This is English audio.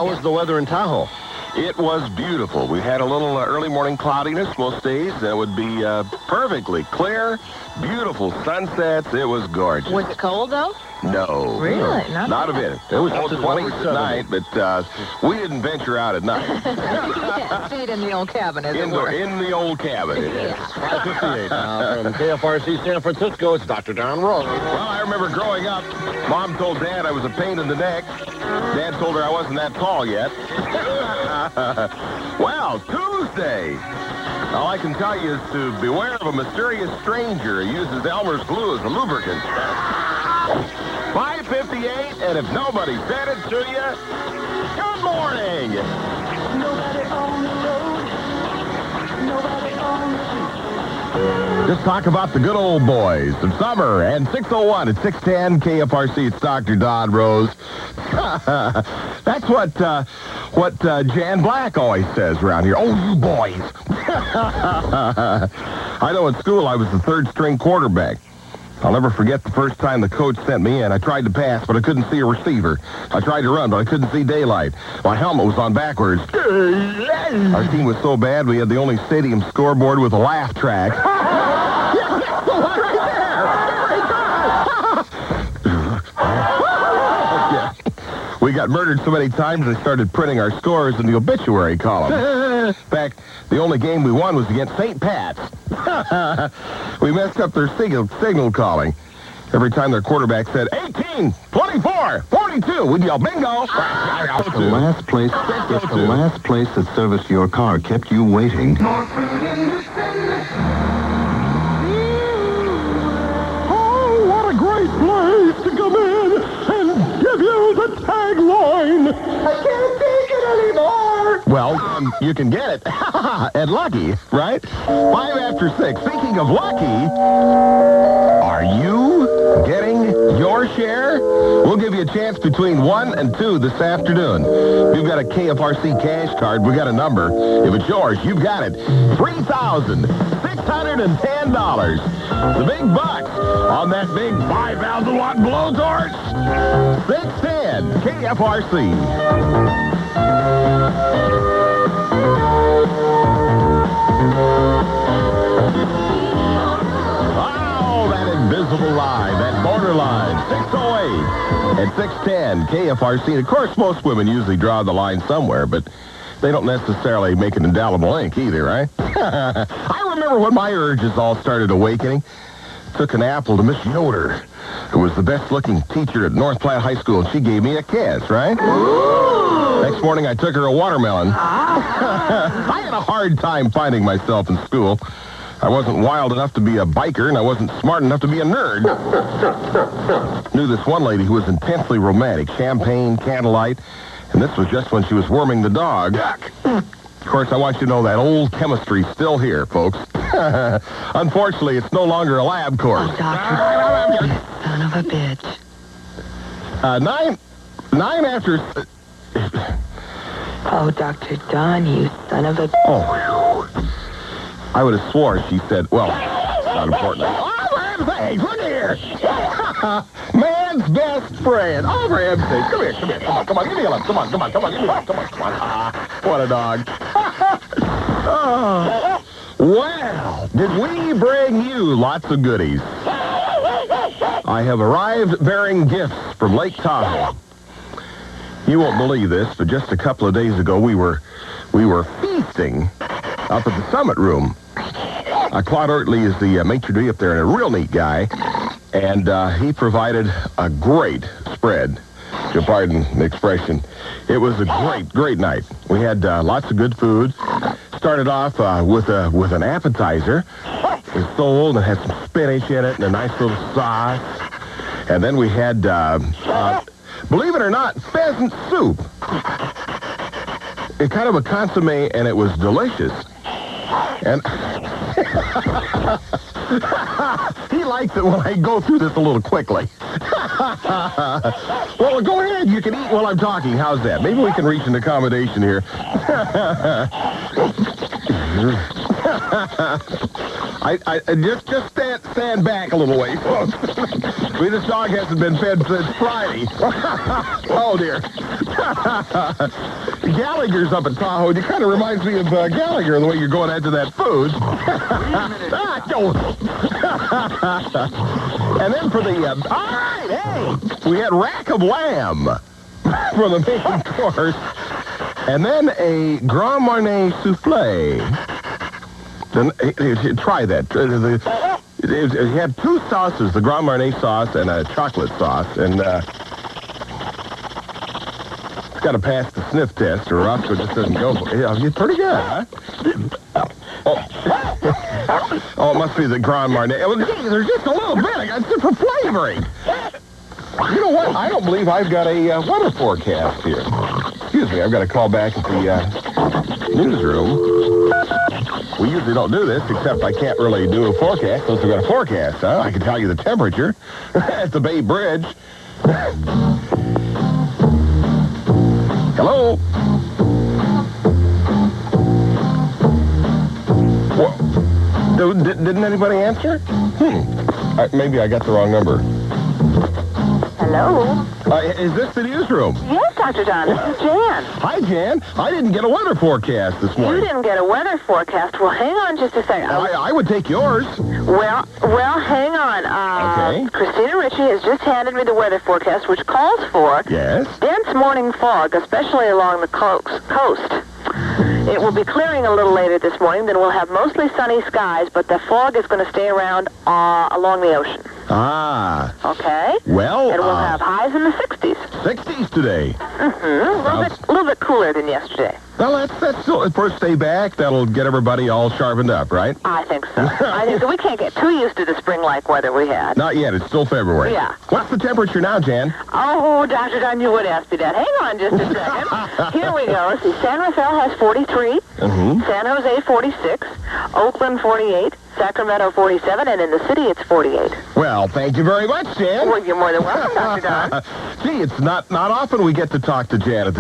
How was the weather in Tahoe? It was beautiful. We had a little early morning cloudiness most days. That would be perfectly clear, beautiful sunsets. It was gorgeous. Was it cold, though? No. Really? Not a bit. It was 20s at night, but we didn't venture out at night. Stayed in the old cabin, as it were. In the old cabin, it is. 5:58 now from KFRC San Francisco. It's Dr. Don Rose. Well, I remember growing up, Mom told Dad I was a pain in the neck. Dad told her I wasn't that tall yet. Well, Tuesday. All I can tell you is to beware of a mysterious stranger who uses Elmer's glue as a lubricant. 5:58, and if nobody said it to you, good morning. Nobody on the road. Nobody on the street. Just talk about the good old boys of summer and 6:01 at 6:10 KFRC. It's Dr. Don Rose. That's what Jan Black always says around here. Oh, you boys. I know in school I was the third string quarterback. I'll never forget the first time the coach sent me in. I tried to pass, but I couldn't see a receiver. I tried to run, but I couldn't see daylight. My helmet was on backwards. Our team was so bad, we had the only stadium scoreboard with a laugh track. We got murdered so many times, they started printing our scores in the obituary column. In fact, the only game we won was against St. Pat's. We messed up their signal calling. Every time their quarterback said, 18, 24, 42, we'd yell, bingo. The last place that serviced your car kept you waiting. More food in the city. Oh, what a great place to come in and give you the tagline. I can't take it anymore. Well, you can get it at Lucky, right? 5 after 6. Speaking of Lucky, are you getting your share? We'll give you a chance between 1 and 2 this afternoon. You've got a KFRC cash card. We got a number. If it's yours, you've got it. $3,610. The big bucks on that big 5,000-watt blowtorch. 610 KFRC. Oh, that invisible line, that borderline, 608 at 610 KFRC. And of course, most women usually draw the line somewhere, but they don't necessarily make an indelible ink either, right? I remember when my urges all started awakening. Took an apple to Miss Yoder, who was the best-looking teacher at North Platte High School, and she gave me a kiss, right? Next morning, I took her a watermelon. I had a hard time finding myself in school. I wasn't wild enough to be a biker, and I wasn't smart enough to be a nerd. Knew this one lady who was intensely romantic, champagne, candlelight, and this was just when she was worming the dog. Of course, I want you to know that old chemistry's still here, folks. Unfortunately, it's no longer a lab course. Oh, Doctor, you son of a bitch. 9 after... Oh, Dr. Don, you son of a... Oh, I would have swore she said, well, it's not important. Oh, for heaven's sakes, look here. Man's best friend. Oh, for heaven's sakes. Come here. Come on, give me a lump. Come on, give me a lump. Come on. What a dog. Oh. Well, did we bring you lots of goodies? I have arrived bearing gifts from Lake Tahoe. You won't believe this, but just a couple of days ago, we were feasting up at the Summit Room. Claude Ortley is the maitre d' up there, and a real neat guy. And he provided a great spread. If you'll pardon the expression. It was a great night. We had lots of good food. Started off with an appetizer. It was sold and had some spinach in it and a nice little sauce. And then we had, believe it or not, pheasant soup. It's kind of a consommé, and it was delicious. And he likes it when I go through this a little quickly. Well, go ahead. You can eat while I'm talking. How's that? Maybe we can reach an accommodation here. I just stand back a little ways. This dog hasn't been fed since Friday. Oh, dear. Gallagher's up at Tahoe. It kind of reminds me of Gallagher, the way you're going into that food. And then for the... all right, hey! We had rack of lamb for the main course. And then a Grand Marnier soufflé. Then, try that. It had two sauces, the Grand Marnier sauce and a chocolate sauce. And it's got to pass the sniff test or else it just doesn't go for it. It's pretty good, huh? Oh, it must be the Grand Marnier. There's just a little bit. It's just for flavoring. You know what? I don't believe I've got a weather forecast here. Excuse me, I've got to call back at the newsroom. We usually don't do this, except I can't really do a forecast unless we've got a forecast, huh? I can tell you the temperature at the Bay Bridge. Hello? What? Didn't anybody answer? Maybe I got the wrong number. Hello? Is this the newsroom? Yes, Dr. Don. This is Jan. Hi, Jan. I didn't get a weather forecast this morning. You didn't get a weather forecast. Well, hang on just a second. I would take yours. Well, hang on. Okay. Christina Ritchie has just handed me the weather forecast, which calls for Yes? dense morning fog, especially along the coast. It will be clearing a little later this morning. Then we'll have mostly sunny skies, but the fog is going to stay around along the ocean. Ah. Okay? Well, And we'll have highs in the 60s. 60s today. A little bit cooler than yesterday. Well, that's still, first day back, that'll get everybody all sharpened up, right? I think so. I think so. We can't get too used to the spring-like weather we had. Not yet. It's still February. Yeah. What's the temperature now, Jan? Oh, Dr. Don, you would ask me that. Hang on just a second. Here we go. Let's see. San Rafael has 43. San Jose, 46. Oakland, 48. Sacramento, 47. And in the city, it's 48. Well, thank you very much, Jan. Well, you're more than welcome, Dr. Don. Gee, it's not often we get to talk to Jan at